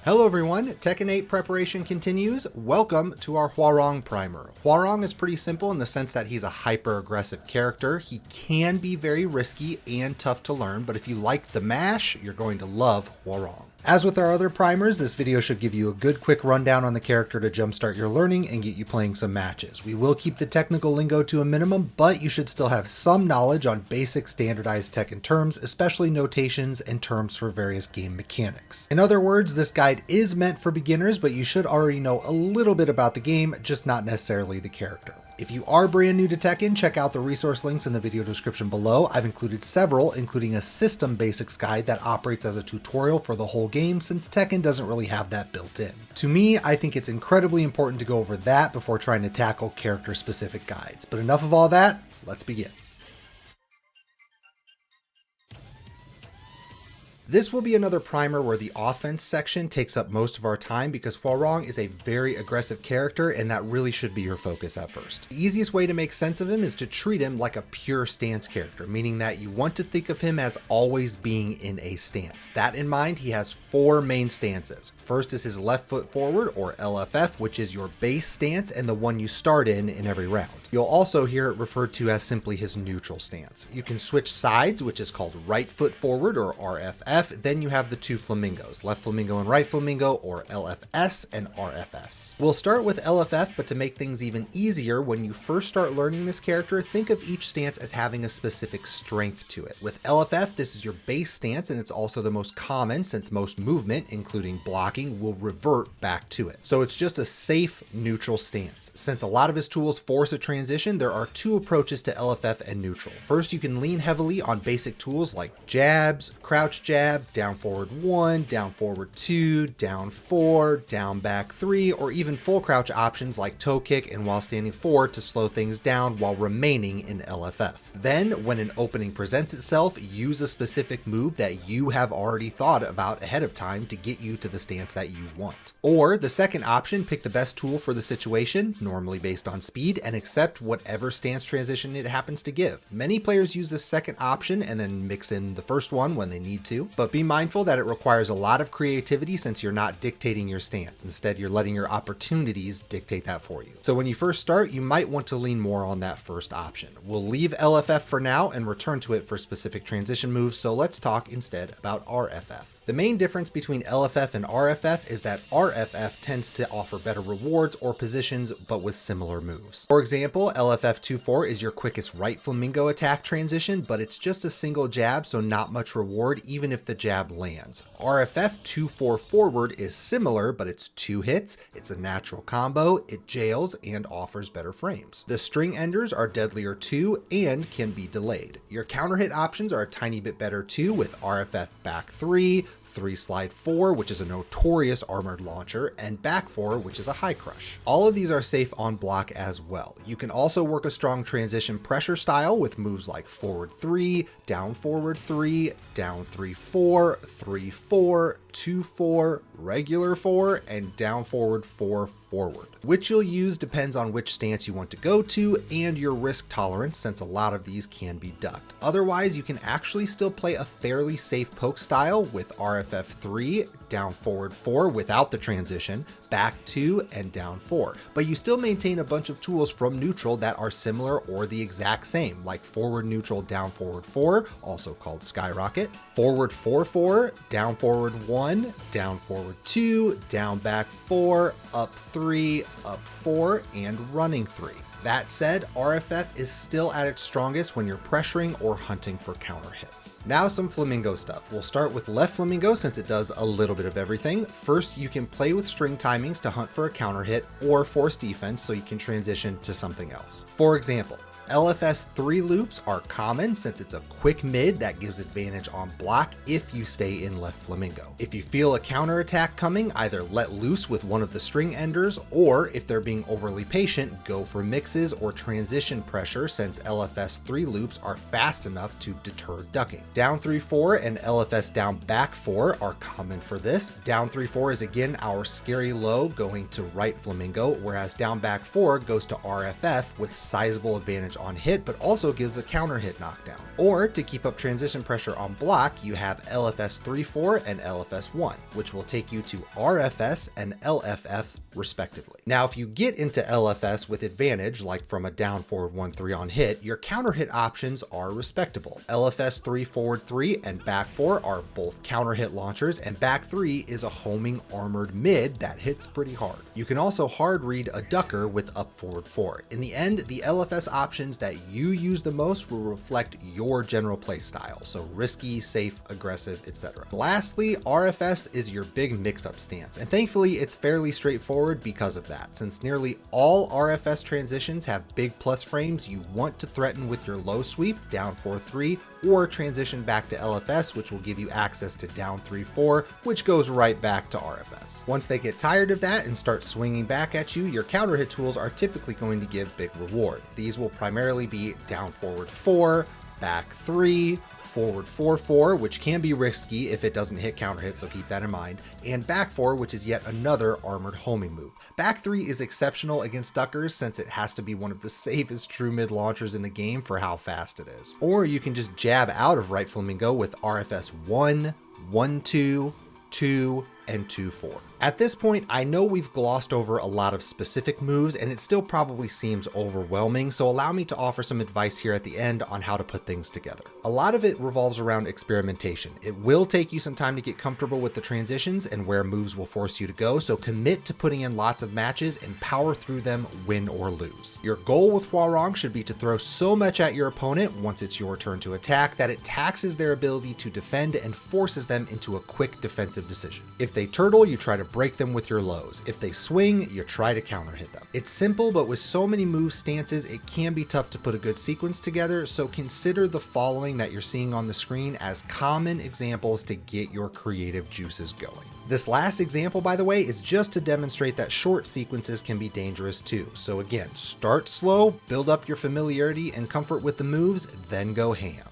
Hello everyone, Tekken 8 preparation continues. Welcome to our Hwoarang primer. Hwoarang is pretty simple in the sense that he's a hyper-aggressive character. He can be very risky and tough to learn, but if you like the mash, you're going to love Hwoarang. As with our other primers, this video should give you a good quick rundown on the character to jumpstart your learning and get you playing some matches. We will keep the technical lingo to a minimum, but you should still have some knowledge on basic standardized Tekken terms, especially notations and terms for various game mechanics. In other words, this guide is meant for beginners, but you should already know a little bit about the game, just not necessarily the character. If you are brand new to Tekken, check out the resource links in the video description below. I've included several, including a system basics guide that operates as a tutorial for the whole game since Tekken doesn't really have that built in. To me, I think it's incredibly important to go over that before trying to tackle character specific guides. But enough of all that, let's begin. This will be another primer where the offense section takes up most of our time because Hwoarang is a very aggressive character and that really should be your focus at first. The easiest way to make sense of him is to treat him like a pure stance character, meaning that you want to think of him as always being in a stance. That in mind, he has four main stances. First is his left foot forward, or LFF, which is your base stance and the one you start in every round. You'll also hear it referred to as simply his neutral stance. You can switch sides, which is called right foot forward, or RFF. Then you have the two flamingos, left flamingo and right flamingo, or LFS and RFS. We'll start with LFF, but to make things even easier, when you first start learning this character, think of each stance as having a specific strength to it. With LFF, this is your base stance, and it's also the most common since most movement, including blocking, will revert back to it. So it's just a safe, neutral stance. Since a lot of his tools force a transition, there are two approaches to LFF and neutral. First, you can lean heavily on basic tools like jabs, crouch jab, down forward 1, down forward 2, down 4, down back 3, or even full crouch options like toe kick and while standing 4 to slow things down while remaining in LFF. Then, when an opening presents itself, use a specific move that you have already thought about ahead of time to get you to the stance that you want. Or the second option, pick the best tool for the situation, normally based on speed, and accept whatever stance transition it happens to give. Many players use this second option and then mix in the first one when they need to, but be mindful that it requires a lot of creativity since you're not dictating your stance. Instead, you're letting your opportunities dictate that for you. So when you first start, you might want to lean more on that first option. We'll leave LFF for now and return to it for specific transition moves, so let's talk instead about RFF. The main difference between LFF and RFF is that RFF tends to offer better rewards or positions, but with similar moves. For example, LFF 2-4 is your quickest right flamingo attack transition, but it's just a single jab, so not much reward even if the jab lands. RFF 2-4 forward is similar, but it's 2 hits, it's a natural combo, it jails, and offers better frames. The string enders are deadlier too, and can be delayed. Your counter hit options are a tiny bit better too, with RFF back 3, 3 slide 4, which is a notorious armored launcher, and back 4, which is a high crush. All of these are safe on block as well. You can also work a strong transition pressure style with moves like forward 3, down forward 3, down 3-4, 3-4, 2-4, regular 4, and down forward 4 forward. Which you'll use depends on which stance you want to go to and your risk tolerance, since a lot of these can be ducked. Otherwise, you can actually still play a fairly safe poke style with RFF 3, down forward 4 without the transition, back 2, and down 4. But you still maintain a bunch of tools from neutral that are similar or the exact same, like forward neutral, down forward 4, also called skyrocket, forward 4-4, down forward 1, down forward 2, down back 4, up 3, up 4, and running 3. That said, RFF is still at its strongest when you're pressuring or hunting for counter hits. Now some flamingo stuff. We'll start with left flamingo since it does a little bit of everything. First, you can play with string timings to hunt for a counter hit or force defense so you can transition to something else. For example, LFS 3 loops are common since it's a quick mid that gives advantage on block if you stay in left flamingo. If you feel a counter attack coming, either let loose with one of the string enders, or if they're being overly patient, go for mixes or transition pressure since LFS 3 loops are fast enough to deter ducking. Down 3-4 and LFS down back 4 are common for this. Down 3-4 is again our scary low going to right flamingo, whereas down back 4 goes to RFF with sizable advantage on hit, but also gives a counter hit knockdown. Or to keep up transition pressure on block, you have LFS 3-4 and LFS 1, which will take you to RFS and LFF respectively. Now, if you get into LFS with advantage, like from a down forward 1-3 on hit, your counter hit options are respectable. LFS 3 forward 3 and back 4 are both counter hit launchers, and back 3 is a homing armored mid that hits pretty hard. You can also hard read a ducker with up forward 4. In the end, the LFS options that you use the most will reflect your general play style, so risky, safe, aggressive, etc. Lastly, RFS is your big mix-up stance, and thankfully it's fairly straightforward because of that. Since nearly all RFS transitions have big plus frames, you want to threaten with your low sweep, down 4-3, or transition back to LFS, which will give you access to down 3-4, which goes right back to RFS. Once they get tired of that and start swinging back at you, your counter hit tools are typically going to give big reward. These will primarily be down forward 4, back 3, forward 4-4, which can be risky if it doesn't hit counter hit, so keep that in mind, and back 4, which is yet another armored homing move. Back 3 is exceptional against duckers since it has to be one of the safest true mid launchers in the game for how fast it is. Or you can just jab out of right flamingo with RFS 1, 1-2, 2, and 2-4. At this point, I know we've glossed over a lot of specific moves and it still probably seems overwhelming, so allow me to offer some advice here at the end on how to put things together. A lot of it revolves around experimentation. It will take you some time to get comfortable with the transitions and where moves will force you to go, so commit to putting in lots of matches and power through them, win or lose. Your goal with Hwoarang should be to throw so much at your opponent once it's your turn to attack that it taxes their ability to defend and forces them into a quick defensive decision. If they turtle, you try to break them with your lows. If they swing, you try to counter hit them. It's simple, but with so many move stances, it can be tough to put a good sequence together, so consider the following that you're seeing on the screen as common examples to get your creative juices going. This last example, by the way, is just to demonstrate that short sequences can be dangerous too. So again, start slow, build up your familiarity and comfort with the moves, then go ham.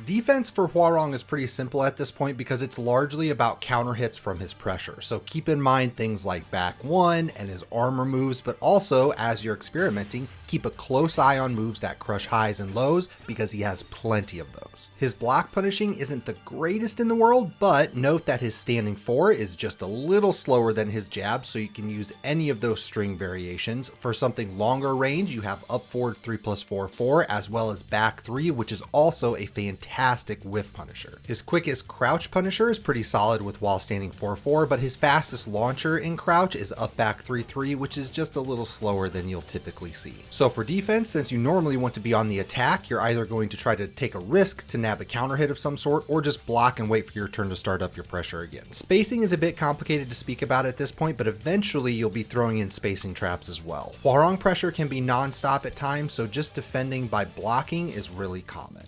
Defense for Hwoarang is pretty simple at this point because it's largely about counter hits from his pressure, so keep in mind things like back 1 and his armor moves, but also as you're experimenting, keep a close eye on moves that crush highs and lows because he has plenty of those. His block punishing isn't the greatest in the world, but note that his standing 4 is just a little slower than his jab, so you can use any of those string variations. For something longer range, you have up forward 3+4-4 as well as back 3, which is also a fantastic whiff punisher. His quickest crouch punisher is pretty solid with while standing 4-4, but his fastest launcher in crouch is up back 3-3, which is just a little slower than you'll typically see. So for defense, since you normally want to be on the attack, you're either going to try to take a risk to nab a counter hit of some sort, or just block and wait for your turn to start up your pressure again. Spacing is a bit complicated to speak about at this point, but eventually you'll be throwing in spacing traps as well. Hwoarang pressure can be non-stop at times, so just defending by blocking is really common.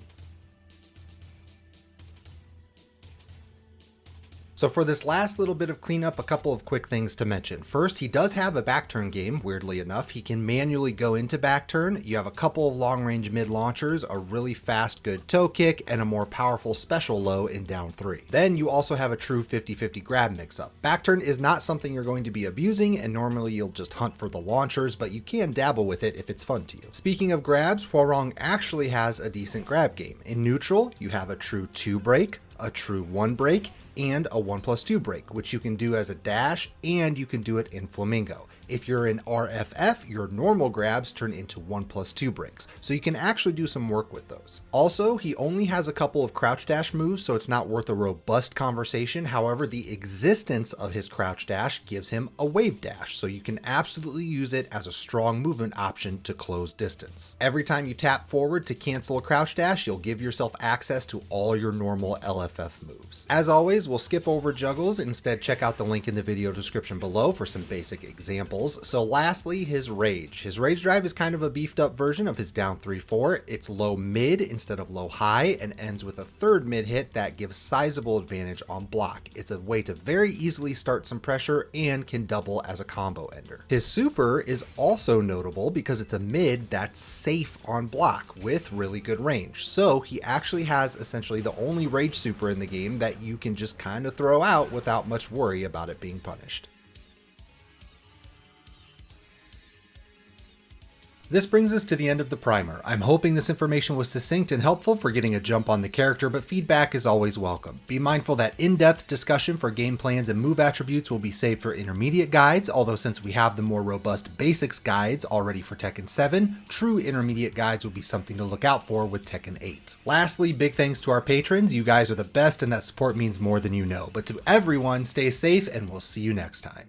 So for this last little bit of cleanup, a couple of quick things to mention. First, he does have a back turn game, weirdly enough. He can manually go into back turn. You have a couple of long range mid launchers, a really fast good toe kick, and a more powerful special low in down 3. Then you also have a true 50-50 grab mix up. Back turn is not something you're going to be abusing, and normally you'll just hunt for the launchers, but you can dabble with it if it's fun to you. Speaking of grabs, Hwoarang actually has a decent grab game. In neutral, you have a true 2 break, a true 1 break, and a 1+2 break, which you can do as a dash, and you can do it in flamingo. If you're in RFF, your normal grabs turn into 1+2 breaks, so you can actually do some work with those. Also, he only has a couple of crouch dash moves, so it's not worth a robust conversation. However, the existence of his crouch dash gives him a wave dash, so you can absolutely use it as a strong movement option to close distance. Every time you tap forward to cancel a crouch dash, you'll give yourself access to all your normal LFF moves. As always, we'll skip over juggles. Instead, check out the link in the video description below for some basic examples. So lastly, his rage. His rage drive is kind of a beefed up version of his down 3-4. It's low mid instead of low high and ends with a third mid hit that gives sizable advantage on block. It's a way to very easily start some pressure and can double as a combo ender. His super is also notable because it's a mid that's safe on block with really good range. So he actually has essentially the only rage super in the game that you can just kind of throw out without much worry about it being punished. This brings us to the end of the primer. I'm hoping this information was succinct and helpful for getting a jump on the character, but feedback is always welcome. Be mindful that in-depth discussion for game plans and move attributes will be saved for intermediate guides, although since we have the more robust basics guides already for Tekken 7, true intermediate guides will be something to look out for with Tekken 8. Lastly, big thanks to our patrons. You guys are the best and that support means more than you know. But to everyone, stay safe and we'll see you next time.